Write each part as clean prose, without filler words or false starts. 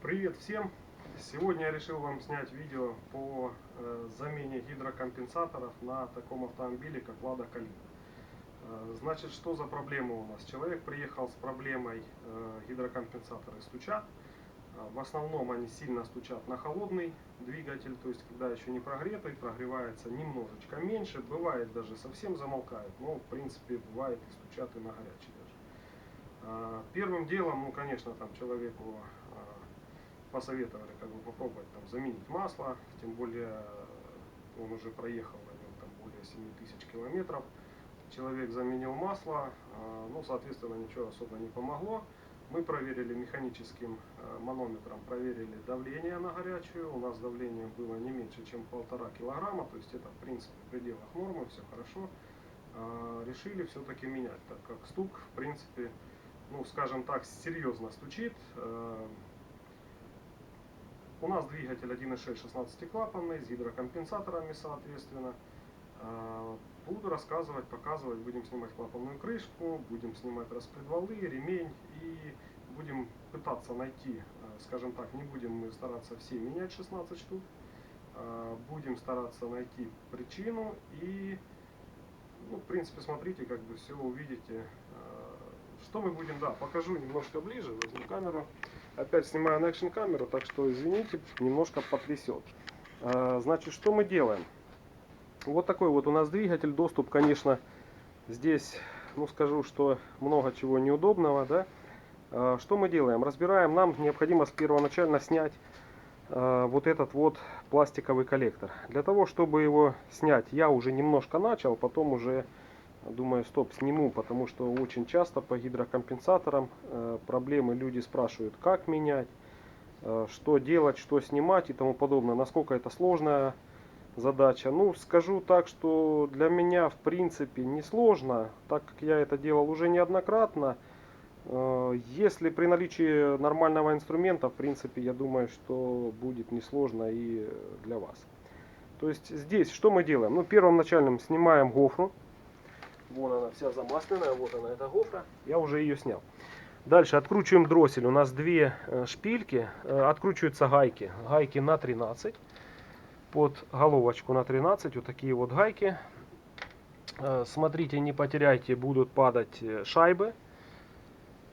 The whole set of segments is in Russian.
Привет всем! Сегодня я решил вам снять видео по замене гидрокомпенсаторов на таком автомобиле, как Lada Kalina. Значит, что за проблема у нас? Человек приехал с проблемой, гидрокомпенсаторы стучат. В основном они сильно стучат на холодный двигатель, то есть когда еще не прогретый, прогревается немножечко меньше, бывает даже совсем замолкает, но в принципе бывает и стучат и на горячий даже. Первым делом, ну конечно, там человеку посоветовали попробовать заменить масло, тем более он уже проехал на нем более 7000 километров. Человек заменил масло, ну соответственно ничего особо не помогло. Мы проверили механическим манометром, проверили давление на горячую. У нас давление было не меньше, чем 1,5 килограмма, то есть это в принципе в пределах нормы, все хорошо. Решили все-таки менять, так как стук в принципе, ну скажем так, серьезно стучит. У нас двигатель 1.6 16-клапанный с гидрокомпенсаторами соответственно. Буду рассказывать, показывать, будем снимать клапанную крышку, будем снимать распредвалы, ремень и будем пытаться найти, скажем так, не будем мы стараться все менять 16 штук, будем стараться найти причину и, ну, в принципе, смотрите, как бы все увидите. Что мы будем, да, покажу немножко ближе, возьму камеру. Опять снимаю на экшн камеру, так что извините, немножко потрясет. Значит, что мы делаем? Вот такой вот у нас двигатель. Доступ, конечно, здесь, ну скажу, что много чего неудобного, да. Что мы делаем? Разбираем. Нам необходимо первоначально снять вот этот вот пластиковый коллектор. Для того, чтобы его снять, я уже немножко начал, потом уже думаю, стоп, сниму, потому что очень часто по гидрокомпенсаторам проблемы, люди спрашивают, как менять, что делать, что снимать и тому подобное. Насколько это сложная задача. Ну, скажу так, что для меня в принципе не сложно, так как я это делал уже неоднократно. Если при наличии нормального инструмента, в принципе, я думаю, что будет несложно и для вас. То есть здесь что мы делаем? Ну, первым начальным снимаем гофру. Вон она вся замасленная, вот она, эта гофра. Я уже ее снял. Дальше откручиваем дроссель. У нас две шпильки. Откручиваются гайки. Гайки на 13. Под головочку на 13. Вот такие вот гайки. Смотрите, не потеряйте, будут падать шайбы.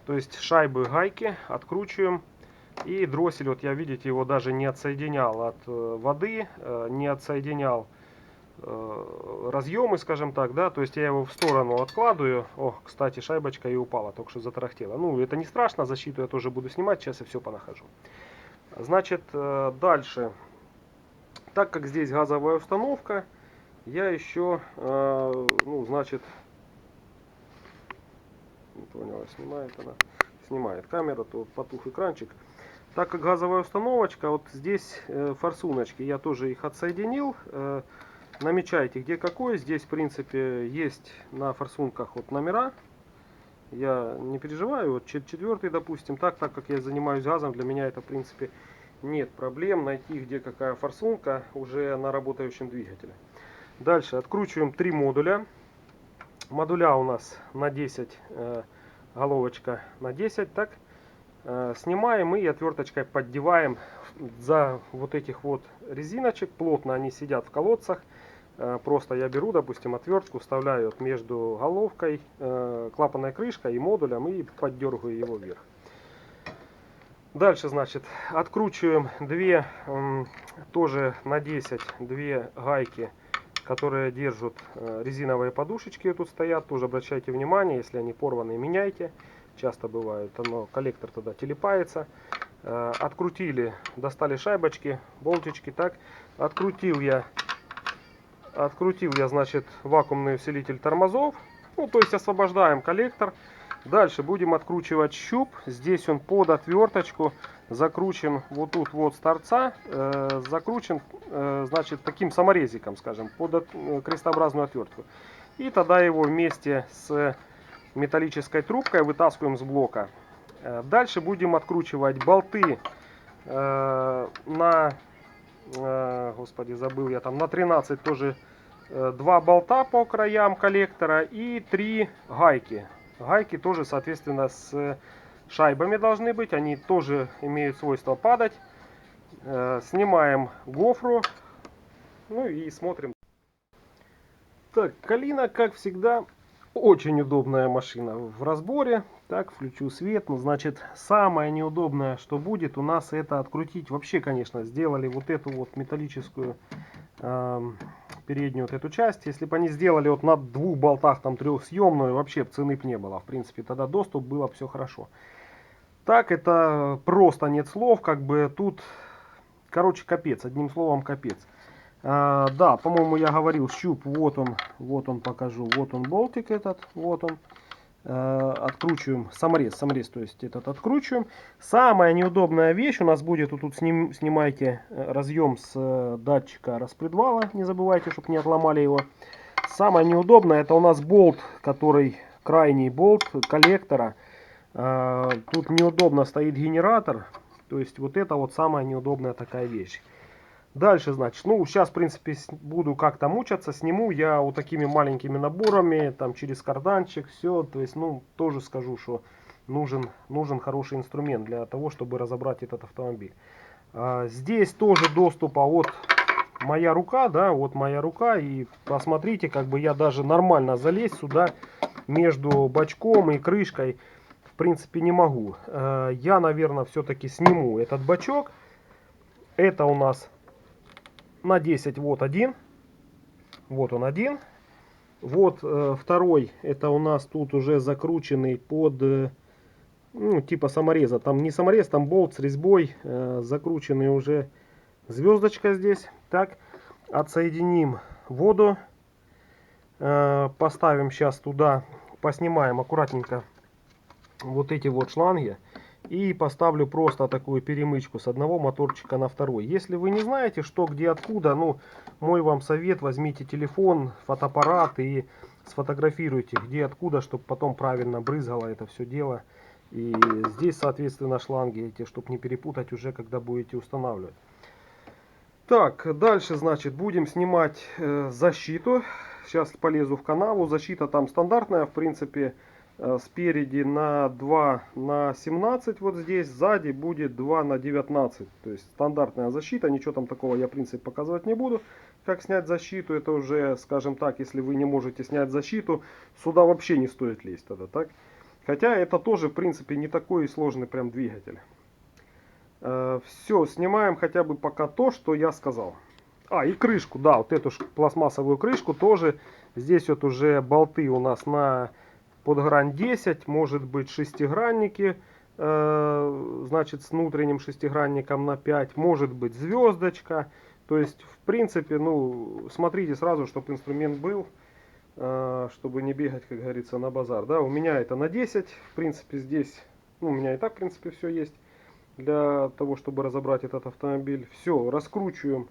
То есть шайбы гайки откручиваем. И дроссель, вот я, видите, его даже не отсоединял от воды. Не отсоединял разъемы, скажем так, да, то есть я его в сторону откладываю. О, кстати, шайбочка и упала, только что затарахтела. Ну, это не страшно, защиту я тоже буду снимать, сейчас я все понахожу. Значит, дальше, так как здесь газовая установка, я еще, ну, значит, не понял, снимает она, снимает камера, то потух экранчик. Так как газовая установочка, вот здесь форсуночки, я тоже их отсоединил. Намечайте, где какой. Здесь, в принципе, есть на форсунках вот номера. Я не переживаю. Вот 4, допустим, так как я занимаюсь газом, для меня это, в принципе, нет проблем найти, где какая форсунка уже на работающем двигателе. Дальше откручиваем 3 модуля. Модуля у нас на 10, головочка на 10, так. Снимаем и отверточкой поддеваем за вот этих вот резиночек. Плотно они сидят в колодцах. Просто я беру, допустим, отвертку, вставляю между головкой, клапанной крышкой и модулем и поддергиваю его вверх. Дальше, значит, откручиваем две, тоже на 10, две гайки, которые держат резиновые подушечки. Тут стоят, тоже обращайте внимание, если они порваны, меняйте. Часто бывает, коллектор тогда телепается. Открутили, достали шайбочки, болтички, так. Открутил я, значит, вакуумный усилитель тормозов. Ну, то есть освобождаем коллектор. Дальше будем откручивать щуп. Здесь он под отверточку закручен вот тут вот с торца. Закручен, значит, таким саморезиком, скажем, под крестообразную отвертку. И тогда его вместе с металлической трубкой вытаскиваем с блока. Дальше будем откручивать болты на, господи, забыл я там, на 13 тоже 2 болта по краям коллектора и 3 гайки. Гайки тоже, соответственно, с шайбами должны быть, они тоже имеют свойство падать. Снимаем гофру, ну и смотрим. Так, Калина, как всегда, очень удобная машина в разборе. Так, включу свет. Ну, значит, самое неудобное, что будет у нас, это открутить. Вообще, конечно, сделали вот эту вот металлическую переднюю вот эту часть. Если бы они сделали вот на двух болтах, там трехсъемную, вообще цены б не было. В принципе, тогда доступ было бы все хорошо. Так, это просто нет слов. Как бы тут, короче, капец. Одним словом, капец. Да, по-моему, я говорил, щуп, вот он покажу, вот он болтик этот, вот он. Откручиваем, саморез, то есть этот откручиваем. Самая неудобная вещь у нас будет, вот тут снимайте разъем с датчика распредвала, не забывайте, чтобы не отломали его. Самое неудобное, это у нас болт, который крайний болт коллектора. Тут неудобно стоит генератор, то есть вот это вот самая неудобная такая вещь. Дальше, значит, ну, сейчас, в принципе, буду как-то мучаться, сниму я вот такими маленькими наборами, там, через карданчик, все, то есть, ну, тоже скажу, что нужен хороший инструмент для того, чтобы разобрать этот автомобиль. Здесь тоже доступа вот моя рука, да, вот моя рука, и посмотрите, как бы я даже нормально залезть сюда между бачком и крышкой, в принципе, не могу. Я, наверное, все-таки сниму этот бачок. Это у нас на 10 вот один, вот он один, вот второй, это у нас тут уже закрученный под, ну, типа самореза, там не саморез, там болт с резьбой, закрученный уже звездочка здесь. Так, отсоединим воду, поставим сейчас туда, поснимаем аккуратненько вот эти вот шланги. И поставлю просто такую перемычку с одного моторчика на второй. Если вы не знаете, что, где, откуда, ну, мой вам совет, возьмите телефон, фотоаппарат и сфотографируйте, где, откуда, чтобы потом правильно брызгало это все дело. И здесь, соответственно, шланги эти, чтобы не перепутать уже, когда будете устанавливать. Так, дальше, значит, будем снимать защиту. Сейчас полезу в канаву. Защита там стандартная, в принципе. Спереди на 2 на 17 вот здесь, сзади будет 2 на 19, то есть стандартная защита, ничего там такого я в принципе показывать не буду, как снять защиту. Это уже, скажем так, если вы не можете снять защиту, сюда вообще не стоит лезть тогда, так? Хотя это тоже в принципе не такой сложный прям двигатель. Все, снимаем хотя бы пока то, что я сказал. И крышку, да, вот эту пластмассовую крышку тоже, здесь вот уже болты у нас на под грань 10, может быть шестигранники, значит с внутренним шестигранником на 5, может быть звездочка. То есть в принципе, ну, смотрите сразу, чтобы инструмент был, чтобы не бегать, как говорится, на базар. Да, у меня это на 10, в принципе здесь, ну, у меня и так в принципе все есть для того, чтобы разобрать этот автомобиль. Все, раскручиваем,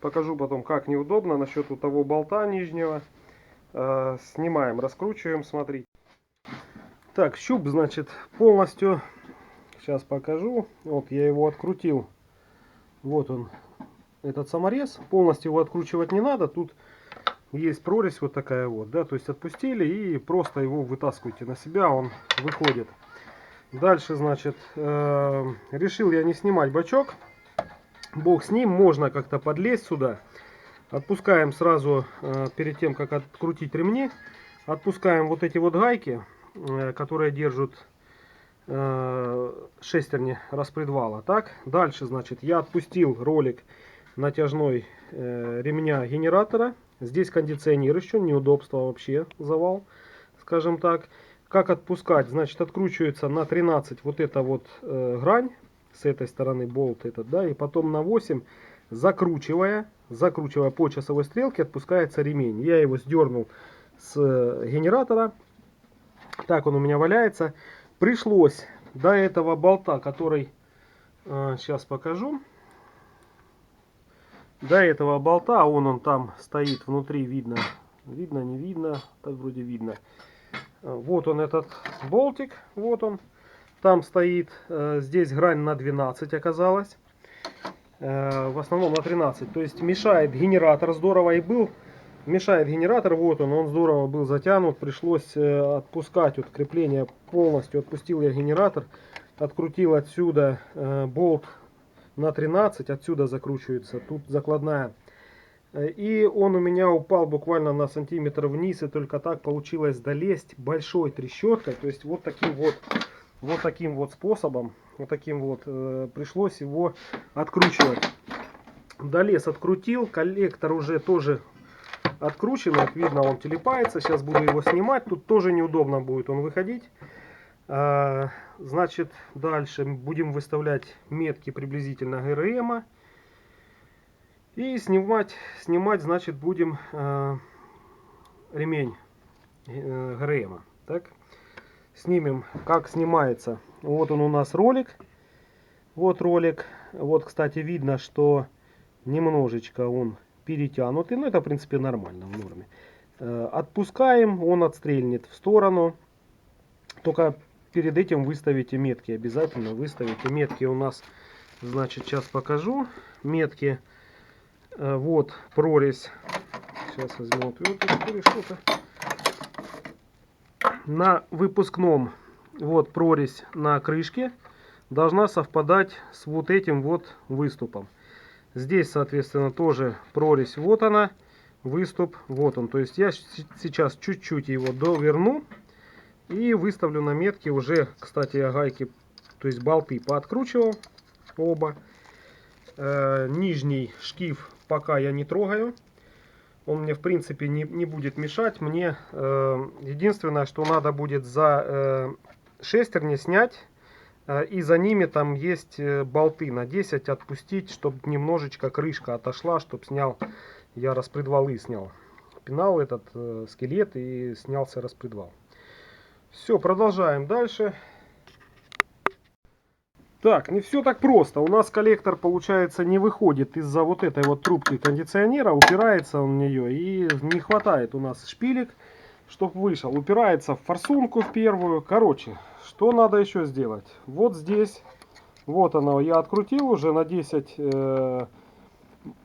покажу потом, как неудобно насчет вот того болта нижнего. Снимаем, раскручиваем, смотрите. Так, щуп, значит, полностью, сейчас покажу, вот я его открутил, вот он, этот саморез, полностью его откручивать не надо, тут есть прорезь вот такая вот, да, то есть отпустили и просто его вытаскиваете на себя, он выходит. Дальше, значит, решил я не снимать бачок, бог с ним, можно как-то подлезть сюда, отпускаем сразу, перед тем, как открутить ремни, отпускаем вот эти вот гайки, которые держат шестерни распредвала. Так, дальше, значит, я отпустил ролик натяжной ремня генератора. Здесь кондиционер еще, неудобство вообще, завал, скажем так. Как отпускать? Значит, откручивается на 13 вот эта вот грань, с этой стороны болт этот, да, и потом на 8, закручивая по часовой стрелке, отпускается ремень. Я его сдернул с генератора. Так он у меня валяется. Пришлось до этого болта, который сейчас покажу. До этого болта, он там стоит внутри, видно, не видно, так вроде видно. Вот он этот болтик, вот он. Там стоит, здесь грань на 12 оказалась. В основном на 13. То есть мешает генератор здорово и был мешает генератор, вот он здорово был затянут, пришлось отпускать вот крепление полностью, отпустил я генератор, открутил отсюда болт на 13, отсюда закручивается, тут закладная. И он у меня упал буквально на сантиметр вниз, и только так получилось долезть большой трещоткой, то есть вот таким вот способом, вот таким вот пришлось его откручивать. Долез, открутил, коллектор уже тоже откручен, как видно, он телепается, сейчас буду его снимать, тут тоже неудобно будет он выходить. Значит, дальше будем выставлять метки приблизительно ГРМ. И снимать, значит, будем ремень ГРМ. Так, снимем, как снимается. Вот он у нас ролик. Вот ролик. Вот, кстати, видно, что немножечко он перетянутый. Но это, в принципе, нормально, в норме. Отпускаем, он отстрельнет в сторону. Только перед этим выставите метки. Обязательно выставите метки у нас. Значит, сейчас покажу. Метки. Вот прорезь. Сейчас возьму отвертку что-то. На выпускном вот прорезь на крышке должна совпадать с вот этим вот выступом. Здесь, соответственно, тоже прорезь. Вот она. Выступ. Вот он. То есть я сейчас чуть-чуть его доверну. И выставлю на метке уже, кстати, я гайки, то есть болты пооткручивал оба. Нижний шкив пока я не трогаю. Он мне, в принципе, не будет мешать. Мне единственное, что надо будет за шестерни снять. И за ними там есть болты на 10 отпустить, чтобы немножечко крышка отошла, чтобы снял, я распредвалы снял. Пинал этот скелет и снялся распредвал. Все, продолжаем дальше. Так, не все так просто. У нас коллектор, получается, не выходит из-за вот этой вот трубки кондиционера. Упирается он в нее. И не хватает у нас шпилек, чтобы вышел. Упирается в форсунку в первую. Короче, что надо еще сделать? Вот здесь, вот оно, я открутил уже на 10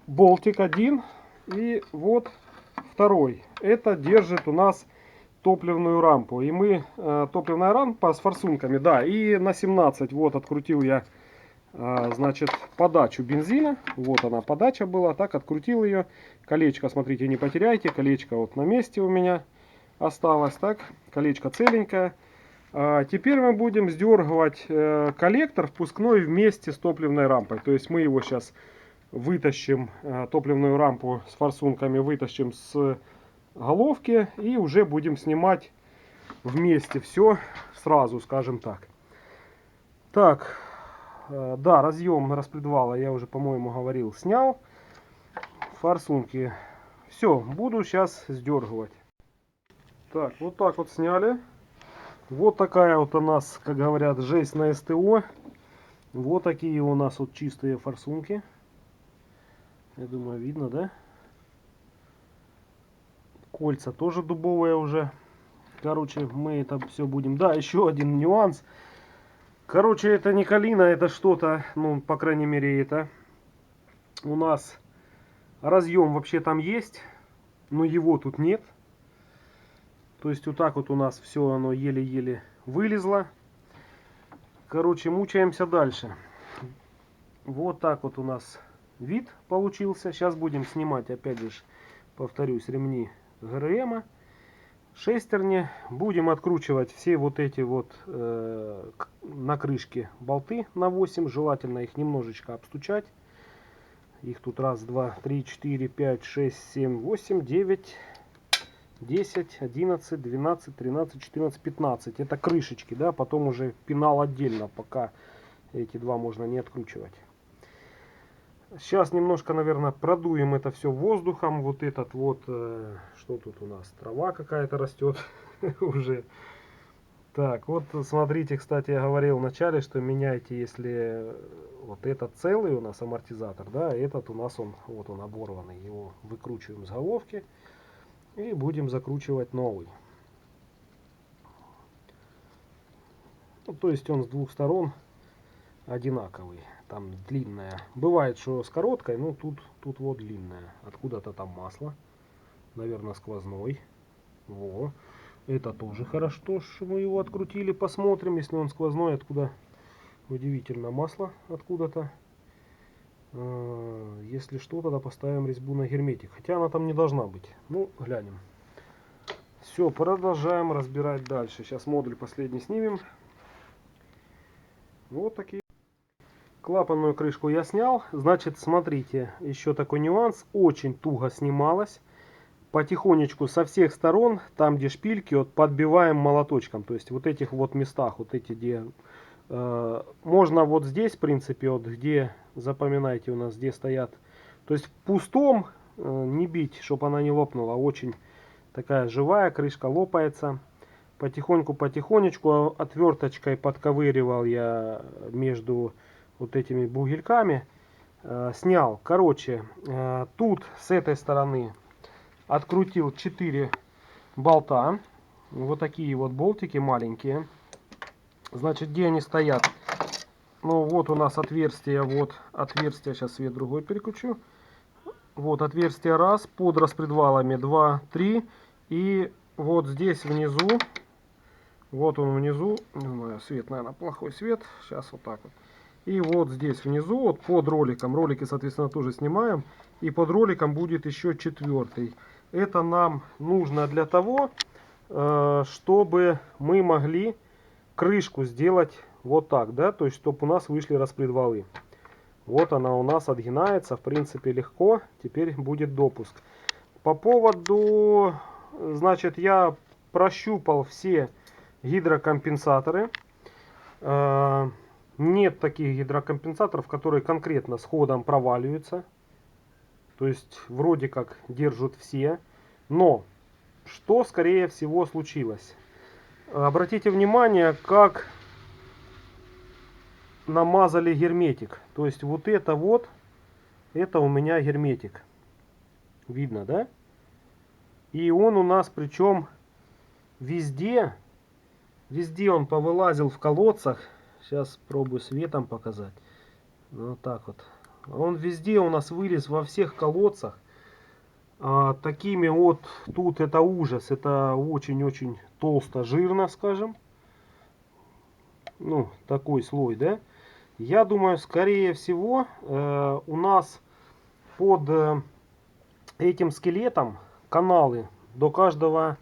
болтик один. И вот второй. Это держит у нас топливную рампу. И мы, топливная рампа с форсунками, да, и на 17 вот открутил я, значит, подачу бензина. Вот она, подача была, так открутил ее. Колечко, смотрите, не потеряйте, колечко вот на месте у меня осталось, так, колечко целенькое. Теперь мы будем сдергивать коллектор впускной вместе с топливной рампой. То есть мы его сейчас вытащим, топливную рампу с форсунками вытащим с головки и уже будем снимать вместе все сразу, скажем так. Так, да, разъем распредвала я уже, по-моему, говорил, снял. Форсунки. Все, буду сейчас сдергивать. Так, вот так вот сняли. Вот такая вот у нас, как говорят, жесть на СТО. Вот такие у нас вот чистые форсунки. Я думаю, видно, да? Кольца тоже дубовые уже. Короче, мы это все будем. Да, еще один нюанс. Короче, это не калина, это что-то, ну, по крайней мере, это. У нас разъем вообще там есть, но его тут нет. То есть вот так вот у нас все оно еле-еле вылезло. Короче, мучаемся дальше. Вот так вот у нас вид получился. Сейчас будем снимать, опять же, повторюсь, ремни ГРМ, шестерни. Будем откручивать все вот эти вот на крышке болты на 8. Желательно их немножечко обстучать. Их тут раз, два, три, 4, 5, 6, 7, 8, 9, 10, 11, 12, 13, 14, 15. Это крышечки, да, потом уже пенал отдельно, пока эти два можно не откручивать. Сейчас немножко, наверное, продуем это все воздухом. Вот этот вот, что тут у нас, трава какая-то растет уже. Так, вот смотрите, кстати, я говорил в начале, что меняйте, если вот этот целый у нас амортизатор, да, этот у нас он, вот он оборванный. Его выкручиваем с головки и будем закручивать новый. Ну, то есть он с двух сторон одинаковый. Там длинная. Бывает, что с короткой, но тут вот длинная. Откуда-то там масло. наверное, сквозной. Во. Это тоже хорошо, что мы его открутили. Посмотрим, если он сквозной, откуда. Удивительно, масло откуда-то. Если что, тогда поставим резьбу на герметик. Хотя она там не должна быть. Ну, глянем. Все, продолжаем разбирать дальше. Сейчас модуль последний снимем. Вот такие. Клапанную крышку я снял. Значит, смотрите, еще такой нюанс. Очень туго снималась. Потихонечку со всех сторон, там где шпильки, вот подбиваем молоточком. То есть вот этих вот местах, вот эти где... можно вот здесь, в принципе, вот где, запоминайте, у нас где стоят. То есть в пустом не бить, чтобы она не лопнула. Очень такая живая, крышка лопается. Потихоньку, потихонечку отверточкой подковыривал я между вот этими бугельками. Снял. Короче, тут с этой стороны открутил 4 болта. Вот такие вот болтики маленькие. Значит, где они стоят? Ну, вот у нас отверстие, вот отверстие, сейчас свет другой переключу. Вот отверстие раз, под распредвалами 2, 3. И вот здесь внизу, вот он внизу, не знаю, свет, наверное, плохой свет. Сейчас вот так вот. И вот здесь внизу, вот под роликом, ролики, соответственно, тоже снимаем. И под роликом будет еще 4. Это нам нужно для того, чтобы мы могли крышку сделать вот так, да, то есть чтобы у нас вышли распредвалы. Вот она у нас отгинается, в принципе, легко. Теперь будет допуск. По поводу, значит, я прощупал все гидрокомпенсаторы. Нет таких гидрокомпенсаторов, которые конкретно с ходом проваливаются. То есть вроде как держат все. Но что скорее всего случилось? Обратите внимание, как намазали герметик. То есть вот, это у меня герметик. Видно, да? И он у нас причем везде он повылазил в колодцах. Сейчас пробую светом показать. Вот так вот. Он везде у нас вылез, во всех колодцах. Такими вот, тут это ужас. Это очень-очень толсто, жирно, скажем. Ну, такой слой, да? Я думаю, скорее всего, у нас под этим скелетом каналы до каждого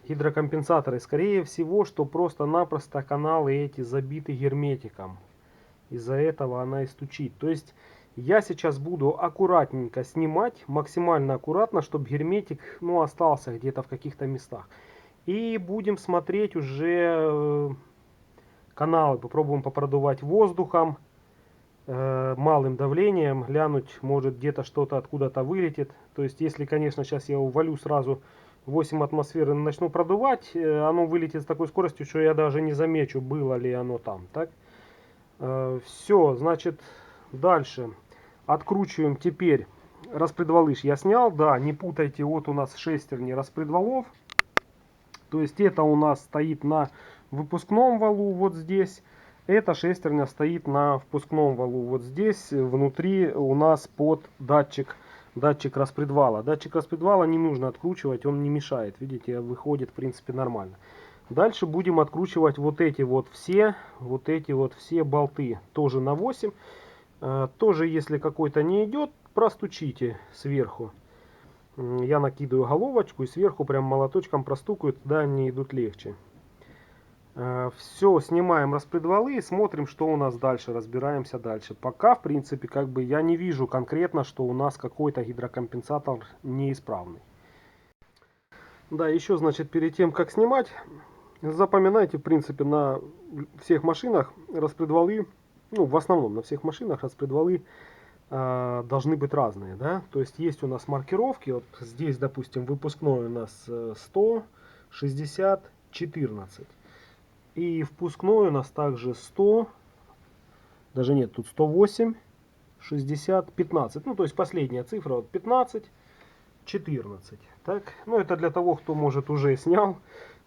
гидрокомпенсатора. И скорее всего, что просто-напросто каналы эти забиты герметиком. Из-за этого она и стучит. То есть я сейчас буду аккуратненько снимать, максимально аккуратно, чтобы герметик, ну, остался где-то в каких-то местах. И будем смотреть уже каналы, попробуем попродувать воздухом, малым давлением, глянуть, может где-то что-то откуда-то вылетит. То есть если, конечно, сейчас я увалю сразу 8 атмосфер и начну продувать, оно вылетит с такой скоростью, что я даже не замечу, было ли оно там. Так? Все, значит, дальше откручиваем теперь распредвалыш. Я снял, да, не путайте, вот у нас шестерни распредвалов. То есть это у нас стоит на выпускном валу вот здесь. Эта шестерня стоит на впускном валу вот здесь. Внутри у нас под датчик распредвала. Датчик распредвала не нужно откручивать, он не мешает. Видите, выходит в принципе нормально. Дальше будем откручивать вот эти вот все болты. Тоже на 8. Тоже если какой-то не идет, простучите сверху. Я накидываю головочку и сверху прям молоточком простукаю, тогда они идут легче. Все, снимаем распредвалы и смотрим, что у нас дальше, разбираемся дальше. Пока, в принципе, как бы я не вижу конкретно, что у нас какой-то гидрокомпенсатор неисправный. Да, еще, значит, перед тем, как снимать, запоминайте, в принципе, на всех машинах распредвалы, ну, в основном на всех машинах распредвалы должны быть разные, да, то есть у нас маркировки, вот здесь, допустим, выпускной у нас 100, 60, 14, и впускной у нас также 100, даже нет, тут 108, 60, 15, ну, то есть последняя цифра, вот 15, 14, так, ну, это для того, кто, может, уже снял,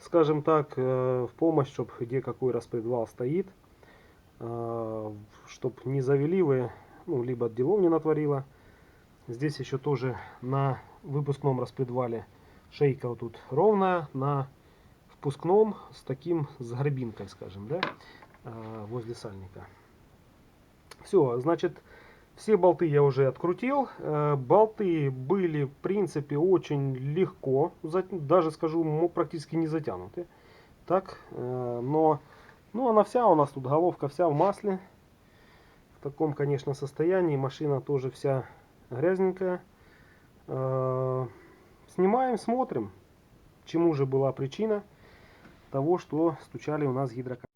скажем так, в помощь, чтобы где какой распредвал стоит, чтобы не завели вы, ну, либо делов не натворила. Здесь еще тоже на выпускном распредвале шейка вот тут ровная, на впускном с таким, с горбинкой, скажем, да, возле сальника. Все, значит, все болты я уже открутил. Болты были, в принципе, очень легко, даже скажу, практически не затянуты. Так, но ну, она вся у нас тут, головка вся в масле. В таком, конечно, состоянии. Машина тоже вся грязненькая. Снимаем, смотрим, чему же была причина того, что стучали у нас гидрокомпенсаторы.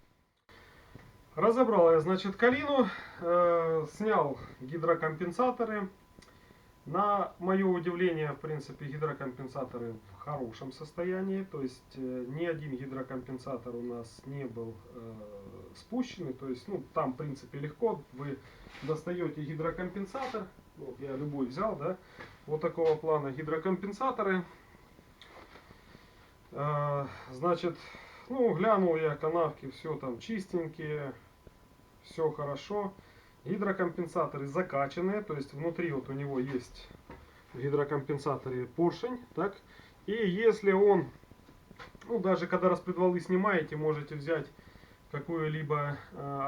Разобрал я, значит, калину, снял гидрокомпенсаторы. На мое удивление, в принципе, гидрокомпенсаторы в хорошем состоянии. То есть ни один гидрокомпенсатор у нас не был спущенный. То есть, ну, там, в принципе, легко. Вы достаете гидрокомпенсатор. Вот я любой взял, да. Вот такого плана гидрокомпенсаторы. Значит, ну, глянул я канавки, все там чистенькие, все хорошо. Гидрокомпенсаторы закачанные, то есть внутри вот у него есть в гидрокомпенсаторе поршень, так. И если он, ну, даже когда распредвалы снимаете, можете взять какую-либо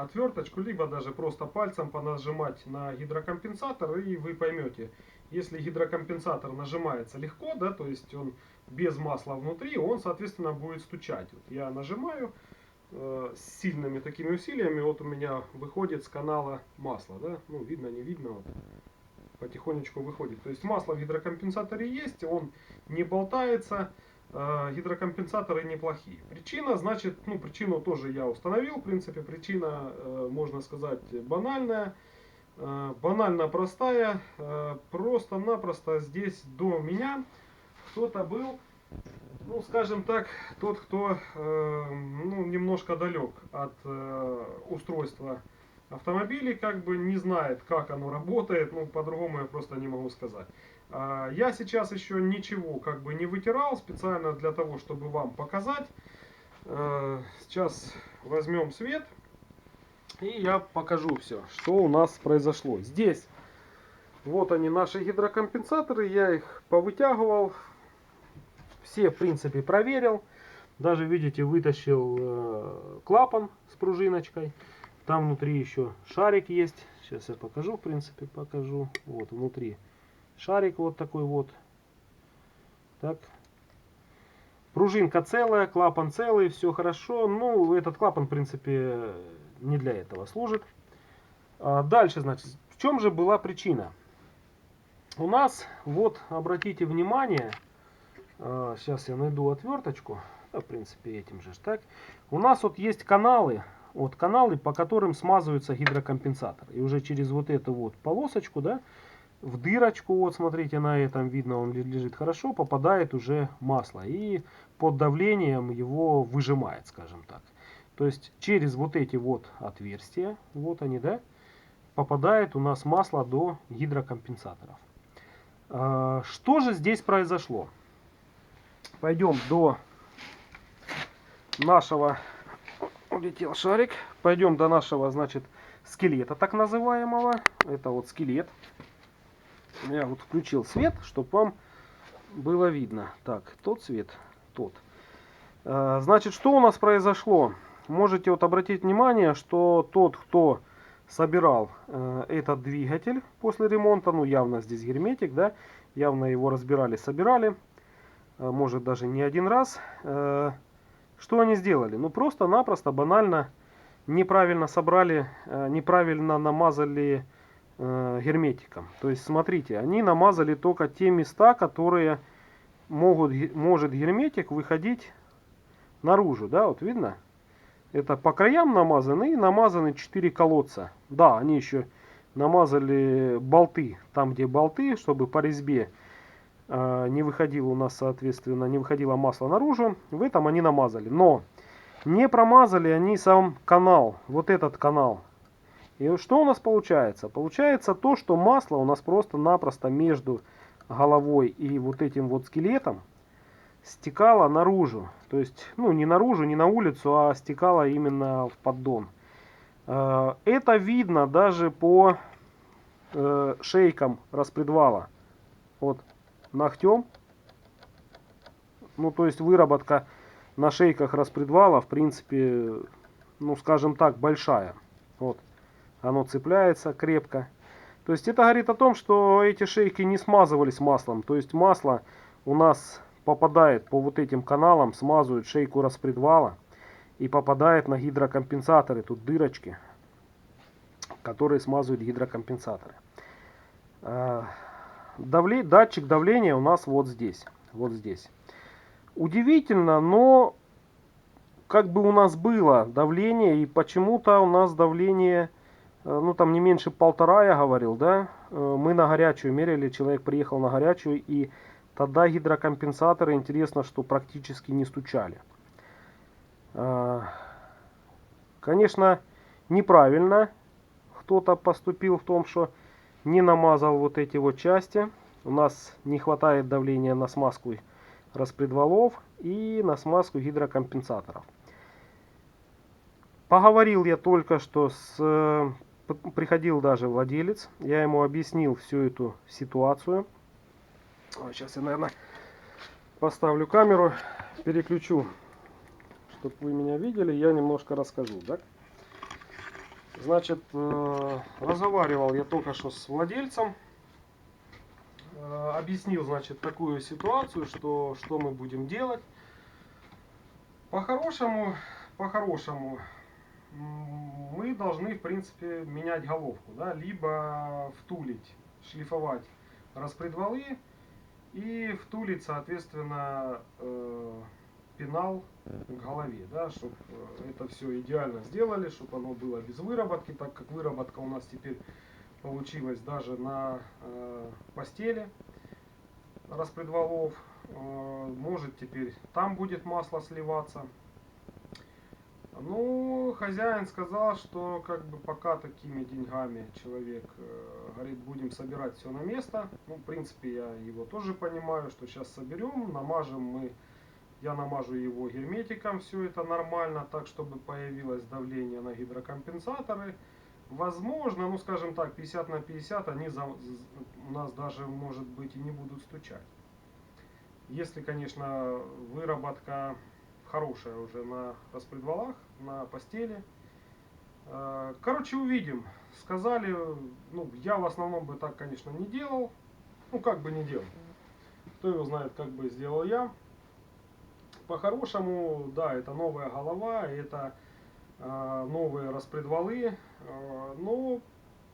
отверточку, либо даже просто пальцем понажимать на гидрокомпенсатор, и вы поймете, если гидрокомпенсатор нажимается легко, да, то есть он без масла внутри, он, соответственно, будет стучать. Вот я нажимаю с сильными такими усилиями, вот у меня выходит с канала масло, да, ну, видно, не видно, вот, потихонечку выходит. То есть масло в гидрокомпенсаторе есть, он не болтается. Гидрокомпенсаторы неплохие. Причина, значит, ну, причину тоже я установил. В принципе, причина, можно сказать, банальная. Банально простая. Просто-напросто здесь до меня кто-то был, ну, скажем так, тот, кто ну, немножко далек от устройства автомобилей, как бы не знает, как оно работает, ну, по-другому я просто не могу сказать. Я сейчас еще ничего как бы не вытирал, специально для того, чтобы вам показать. Сейчас возьмем свет, и я покажу все, что у нас произошло. Здесь вот они, наши гидрокомпенсаторы, я их повытягивал, все в принципе проверил. Даже, видите, вытащил клапан с пружиночкой. Там внутри еще шарик есть. Сейчас я покажу, в принципе, покажу. Вот внутри шарик вот такой вот. Так. Пружинка целая, клапан целый, все хорошо. Ну, этот клапан, в принципе, не для этого служит. Дальше, значит, в чем же была причина? У нас, вот, обратите внимание, сейчас я найду отверточку. Да, в принципе, этим же так. У нас вот есть каналы, вот каналы, по которым смазывается гидрокомпенсатор. И уже через вот эту вот полосочку, да, в дырочку, вот смотрите, на этом видно, он лежит хорошо, попадает уже масло. И под давлением его выжимает, скажем так. То есть через вот эти вот отверстия, вот они, да, попадает у нас масло до гидрокомпенсаторов. Что же здесь произошло? Пойдем до нашего, улетел шарик, пойдем до нашего, значит, скелета так называемого. Это вот скелет. Я вот включил свет, чтобы вам было видно. Так, тот свет, тот. Значит, что у нас произошло? Можете вот обратить внимание, что тот, кто собирал этот двигатель после ремонта, ну явно здесь герметик, да, явно его разбирали, собирали, может даже не один раз. Что они сделали? Ну просто-напросто, банально, неправильно собрали, неправильно намазали герметиком. То есть, смотрите, они намазали только те места, которые может герметик выходить наружу. Да, вот видно? Это по краям намазаны и намазаны 4 колодца. Да, они еще намазали болты, там где болты, чтобы по резьбе не выходило у нас, соответственно, не выходило масло наружу. В этом они намазали. Но не промазали они сам канал, вот этот канал. И что у нас получается? Получается то, что масло у нас просто-напросто между головой и вот этим вот скелетом стекало наружу. То есть, ну, не наружу, не на улицу, а стекало именно в поддон. Это видно даже по шейкам распредвала. Вот ногтем Ну, то есть выработка на шейках распредвала, в принципе, ну, скажем так, большая. Вот, оно цепляется крепко. То есть это говорит о том, что эти шейки не смазывались маслом. То есть масло у нас попадает по вот этим каналам, смазывает шейку распредвала и попадает на гидрокомпенсаторы. Тут дырочки, которые смазывают гидрокомпенсаторы. Датчик давления у нас вот здесь. Вот здесь. Удивительно, но как бы у нас было давление, и почему-то у нас давление, ну там не меньше 1,5, я говорил, да? Мы на горячую мерили, человек приехал на горячую, и тогда гидрокомпенсаторы, интересно, что практически не стучали. Конечно, неправильно кто-то поступил в том, что не намазал вот эти вот части. У нас не хватает давления на смазку распредвалов и на смазку гидрокомпенсаторов. Поговорил я только что приходил даже владелец, я ему объяснил всю эту ситуацию. Сейчас я, наверное, поставлю камеру, переключу, чтобы вы меня видели, я немножко расскажу, да? Значит, разговаривал я только что с владельцем, объяснил, значит, такую ситуацию, что мы будем делать. По-хорошему, мы должны, в принципе, менять головку, да, либо втулить, шлифовать распредвалы и втулить, соответственно, пенал к голове, да, чтобы это все идеально сделали, чтобы оно было без выработки, так как выработка у нас теперь получилась даже на постели распредвалов. Может теперь там будет масло сливаться. Ну, хозяин сказал, что как бы пока такими деньгами человек говорит, будем собирать все на место. Ну, в принципе, я его тоже понимаю, что сейчас соберем, я намажу его герметиком, все это нормально, так чтобы появилось давление на гидрокомпенсаторы. Возможно, ну скажем так, 50 на 50 они у нас даже, может быть, и не будут стучать. Если, конечно, выработка хорошая уже на распредвалах, на постели. Короче, увидим. Сказали, ну, я в основном бы так, конечно, не делал. Ну, как бы не делал. Кто его знает, как бы сделал я. По-хорошему, да, это новая голова, это новые распредвалы. Но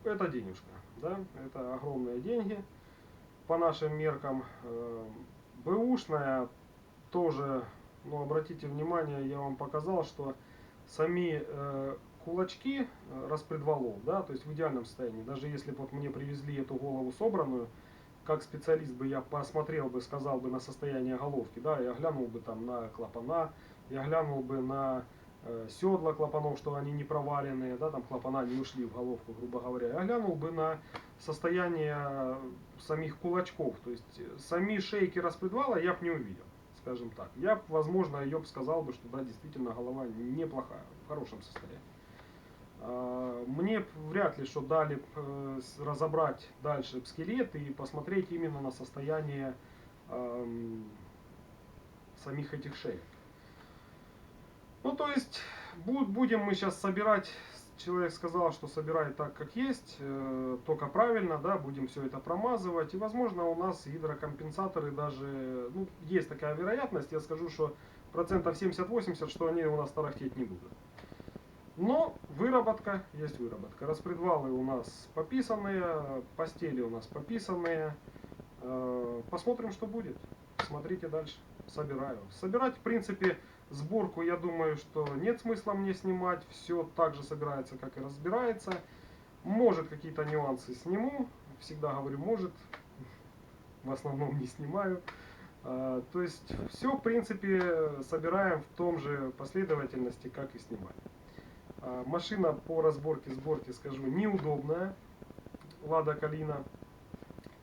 это денежка, да, это огромные деньги по нашим меркам. Бэушная тоже, ну, обратите внимание, я вам показал, что сами кулачки распредвалов, да, то есть в идеальном состоянии, даже если бы вот мне привезли эту голову собранную, как специалист бы я посмотрел бы, сказал бы на состояние головки, да, я глянул бы там на клапана, я глянул бы на седла клапанов, что они не проваленные, да, там клапана не ушли в головку, грубо говоря. Я глянул бы на состояние самих кулачков, то есть сами шейки распредвала я бы не увидел, скажем так. Я бы, возможно, ее бы сказал бы, что да, действительно голова неплохая, в хорошем состоянии. Мне вряд ли что дали разобрать дальше скелет и посмотреть именно на состояние самих этих шеек. Ну, то есть, будем мы сейчас собирать, человек сказал, что собирай так, как есть, только правильно, да, будем все это промазывать. И, возможно, у нас гидрокомпенсаторы даже, ну, есть такая вероятность, я скажу, что процентов 70-80, что они у нас тарахтеть не будут. Но выработка есть выработка. Распредвалы у нас пописанные, постели у нас пописанные. Посмотрим, что будет. Смотрите дальше. Собираю. Собирать, в принципе, сборку, я думаю, что нет смысла мне снимать. Все так же собирается, как и разбирается. Может, какие-то нюансы сниму. Всегда говорю, может. В основном не снимаю. То есть, все, в принципе, собираем в том же последовательности, как и снимали. Машина по сборке, скажу, неудобная. Лада Калина.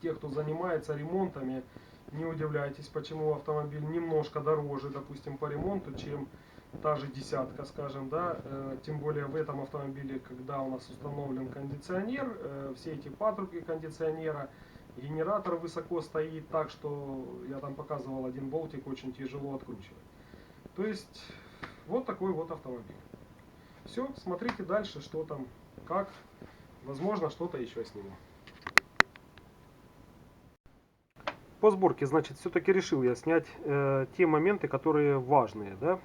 Те, кто занимается ремонтами, не удивляйтесь, почему автомобиль немножко дороже, допустим, по ремонту, чем та же десятка, скажем, да. Тем более в этом автомобиле, когда у нас установлен кондиционер, все эти патрубки кондиционера генератор высоко стоит, так что я там показывал, один болтик очень тяжело откручивать. То есть вот такой вот автомобиль. Все, смотрите дальше, что там, как. Возможно, что-то еще сниму. По сборке, значит, все-таки решил я снять те моменты, которые важные, да.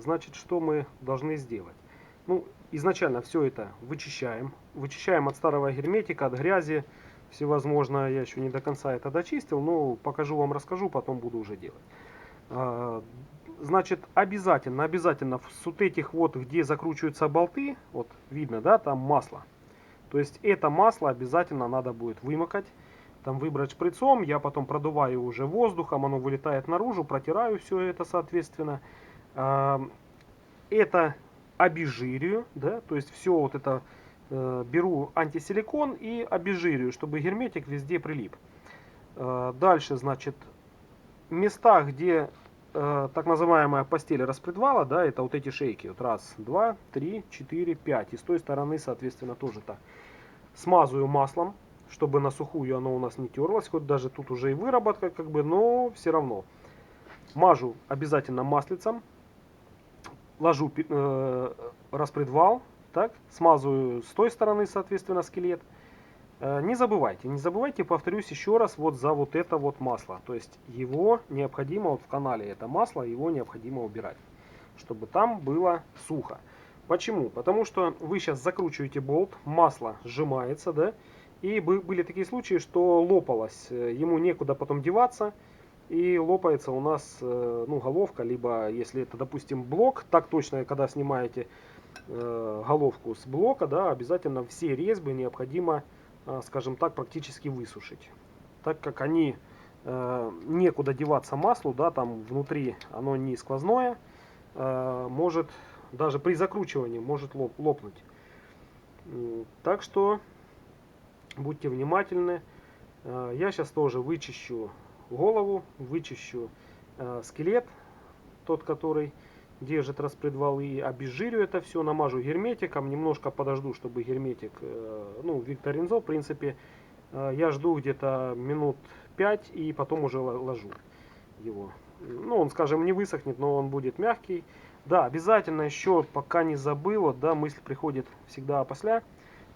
Значит, что мы должны сделать? Ну, изначально все это вычищаем. Вычищаем от старого герметика, от грязи всевозможно. Я еще не до конца это дочистил, но покажу вам, расскажу, потом буду уже делать. Значит, обязательно с вот этих вот, где закручиваются болты, вот видно, да, там масло. То есть это масло обязательно надо будет вымокать, там выбрать шприцом, я потом продуваю уже воздухом, оно вылетает наружу, протираю все это соответственно. Это обезжирю, да, то есть все вот это беру антисиликон и обезжирю, чтобы герметик везде прилип. Дальше, значит, места, где так называемая постель распредвала, да, это вот эти шейки, вот раз, два, три, четыре, пять, и с той стороны, соответственно, тоже так. Смазываю маслом, чтобы на сухую оно у нас не терлось, хоть даже тут уже и выработка, как бы, но все равно. Мажу обязательно маслицем, ложу распредвал, так, смазываю с той стороны, соответственно, скелет. Не забывайте, повторюсь еще раз, вот за вот это вот масло. То есть его необходимо, вот в канале это масло, его необходимо убирать, чтобы там было сухо. Почему? Потому что вы сейчас закручиваете болт, масло сжимается, да, и были такие случаи, что лопалось, ему некуда потом деваться, и лопается у нас, ну, головка, либо если это, допустим, блок, так точно, когда снимаете головку с блока, да, обязательно все резьбы необходимо, скажем так, практически высушить, так как они некуда деваться маслу, да, там внутри оно не сквозное, может даже при закручивании может лопнуть. Так что будьте внимательны. Я сейчас тоже вычищу голову, вычищу скелет, тот, который держит распредвалы, обезжирю это все, намажу герметиком, немножко подожду, чтобы герметик, ну, Викторинзол, в принципе, я жду где-то минут 5 и потом уже ложу его. Ну, он, скажем, не высохнет, но он будет мягкий. Да, обязательно еще, пока не забыл, вот, да, мысль приходит всегда опосля,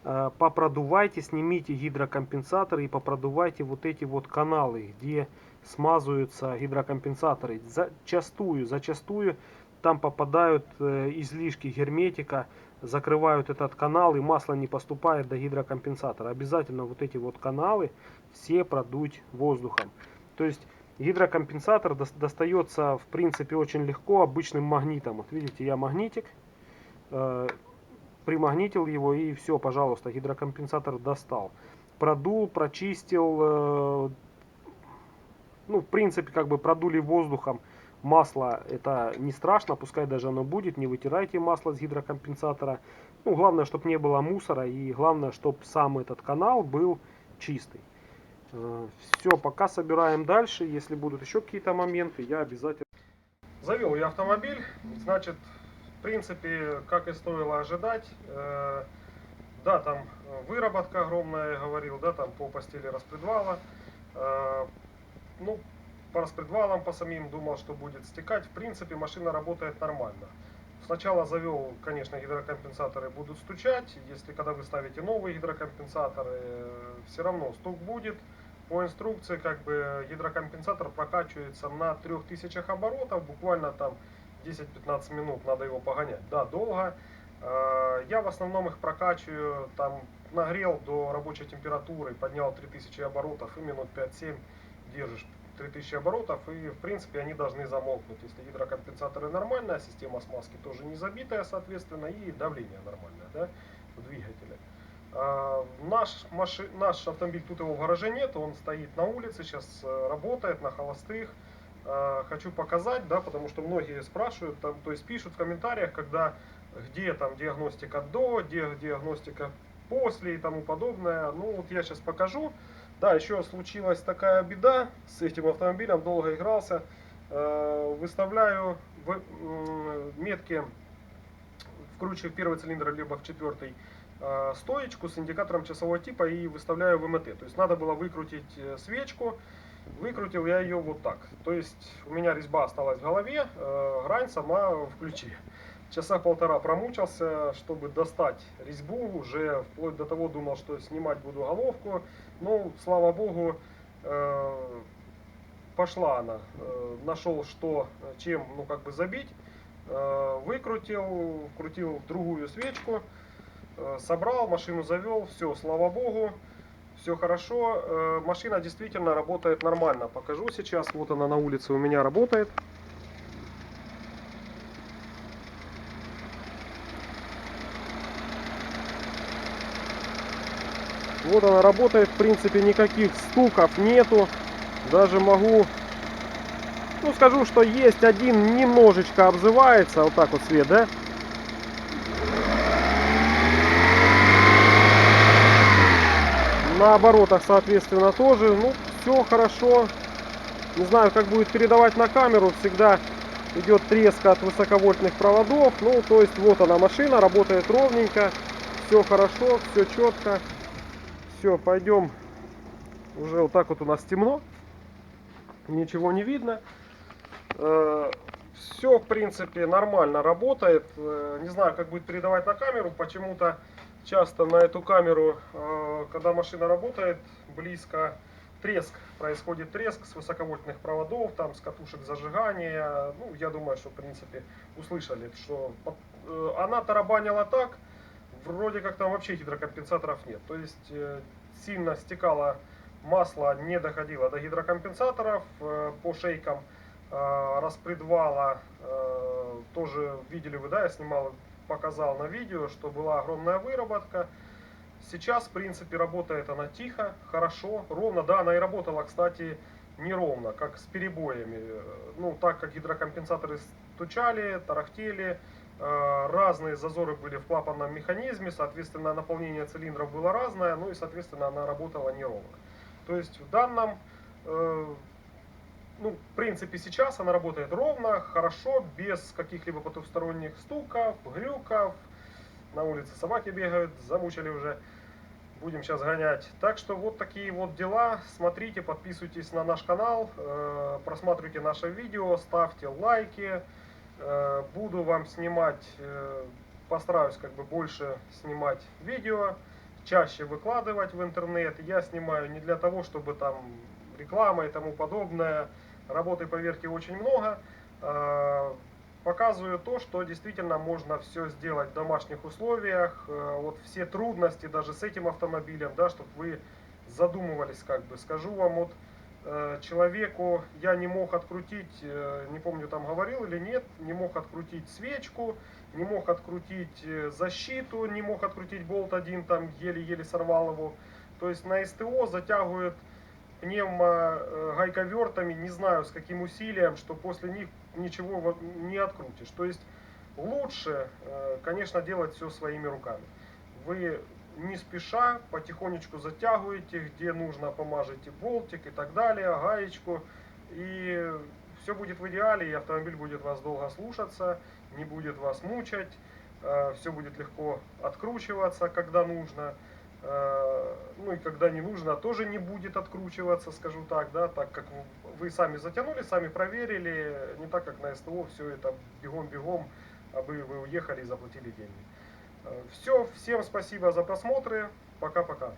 попродувайте, снимите гидрокомпенсаторы и попродувайте вот эти вот каналы, где смазываются гидрокомпенсаторы. Зачастую там попадают излишки герметика, закрывают этот канал и масло не поступает до гидрокомпенсатора. Обязательно вот эти вот каналы все продуть воздухом. То есть гидрокомпенсатор достается в принципе очень легко обычным магнитом. Вот видите, я магнитик, примагнитил его и все, пожалуйста, гидрокомпенсатор достал. Продул, прочистил, ну, в принципе, как бы продули воздухом. Масло это не страшно, пускай даже оно будет, не вытирайте масло с гидрокомпенсатора. Ну, главное, чтобы не было мусора и главное, чтобы сам этот канал был чистый. Все, пока собираем дальше. Если будут еще какие-то моменты, я обязательно... Завел я автомобиль, значит, в принципе, как и стоило ожидать, да, там выработка огромная, я говорил, да, там по постели распредвала. Ну, по распредвалам, по самим думал, что будет стекать. В принципе, машина работает нормально. Сначала завел, конечно, гидрокомпенсаторы будут стучать. Если когда вы ставите новые гидрокомпенсаторы, все равно стук будет. По инструкции, как бы, гидрокомпенсатор прокачивается на 3000 оборотов. Буквально там 10-15 минут надо его погонять. Да, долго. Я в основном их прокачиваю, там нагрел до рабочей температуры, поднял 3000 оборотов и минут 5-7 держишь 3000 оборотов, и в принципе они должны замолкнуть, если гидрокомпенсаторы нормальная, система смазки тоже не забитая, соответственно, и давление нормальное, да, в двигателе. Наш автомобиль, тут его в гараже нет, он стоит на улице, сейчас работает на холостых. Хочу показать, да, потому что многие спрашивают, там, то есть пишут в комментариях, где там диагностика до, где диагностика после и тому подобное. Ну вот я сейчас покажу. Да, еще случилась такая беда с этим автомобилем, долго игрался. Выставляю в метки, вкручиваю в первый цилиндр, либо в четвертый стоечку с индикатором часового типа и выставляю в МТ. То есть надо было выкрутить свечку. Выкрутил я ее вот так. То есть у меня резьба осталась в голове, грань сама в ключе. Часа полтора промучился, чтобы достать резьбу. Уже вплоть до того думал, что снимать буду головку. Но, слава богу, пошла она. Нашел, что, чем, ну, как бы забить. Выкрутил, вкрутил другую свечку. Собрал, машину завел. Все, слава богу. Все хорошо. Машина действительно работает нормально. Покажу сейчас. Вот она на улице у меня работает. Вот она работает, в принципе, никаких стуков нету. Даже могу, ну, скажу, что есть один, немножечко обзывается. Вот так вот свет, да? На оборотах, соответственно, тоже. Ну, все хорошо. Не знаю, как будет передавать на камеру. Всегда идет треск от высоковольтных проводов. Ну, то есть, вот она машина, работает ровненько. Все хорошо, все четко. Все, пойдем. Уже вот так вот у нас темно. Ничего не видно. Все, в принципе, нормально работает. Не знаю, как будет передавать на камеру. Почему-то часто на эту камеру, когда машина работает, близко происходит треск с высоковольтных проводов, там, с катушек зажигания. Ну, я думаю, что, в принципе, услышали, что она тарабанила так, вроде как там вообще гидрокомпенсаторов нет. То есть сильно стекало масло, не доходило до гидрокомпенсаторов по шейкам. Распредвала тоже видели вы, да, я снимал, показал на видео, что была огромная выработка. Сейчас, в принципе, работает она тихо, хорошо, ровно. Да, она и работала, кстати, неровно, как с перебоями. Ну, так как гидрокомпенсаторы стучали, тарахтели, разные зазоры были в клапанном механизме, соответственно, наполнение цилиндров было разное, ну и, соответственно, она работала неровно. То есть в данном, ну, в принципе, сейчас она работает ровно, хорошо, без каких-либо потусторонних стуков, грюков. На улице собаки бегают, замучили уже. Будем сейчас гонять. Так что вот такие вот дела. Смотрите, подписывайтесь на наш канал, просматривайте наше видео, ставьте лайки. Буду вам снимать, постараюсь как бы больше снимать видео, чаще выкладывать в интернет. Я снимаю не для того, чтобы там реклама и тому подобное. Работы, поверьте, очень много. Показываю то, что действительно можно все сделать в домашних условиях. Вот все трудности даже с этим автомобилем, да, чтобы вы задумывались, как бы. Скажу вам, вот человеку я не мог открутить, не помню, там говорил или нет, не мог открутить свечку, не мог открутить защиту, не мог открутить болт один, там еле-еле сорвал его. То есть на СТО затягивает пневмо-гайковертами, не знаю с каким усилием, что после них ничего не открутишь. То есть лучше, конечно, делать все своими руками. Вы не спеша, потихонечку затягиваете, где нужно помажете болтик и так далее, гаечку. И все будет в идеале, и автомобиль будет вас долго слушаться, не будет вас мучать, все будет легко откручиваться, когда нужно. Ну и когда не нужно, тоже не будет откручиваться, скажу так, да, так как вы сами затянули, сами проверили, не так как на СТО все это бегом-бегом, а вы уехали и заплатили деньги. Все, всем спасибо за просмотры, пока-пока.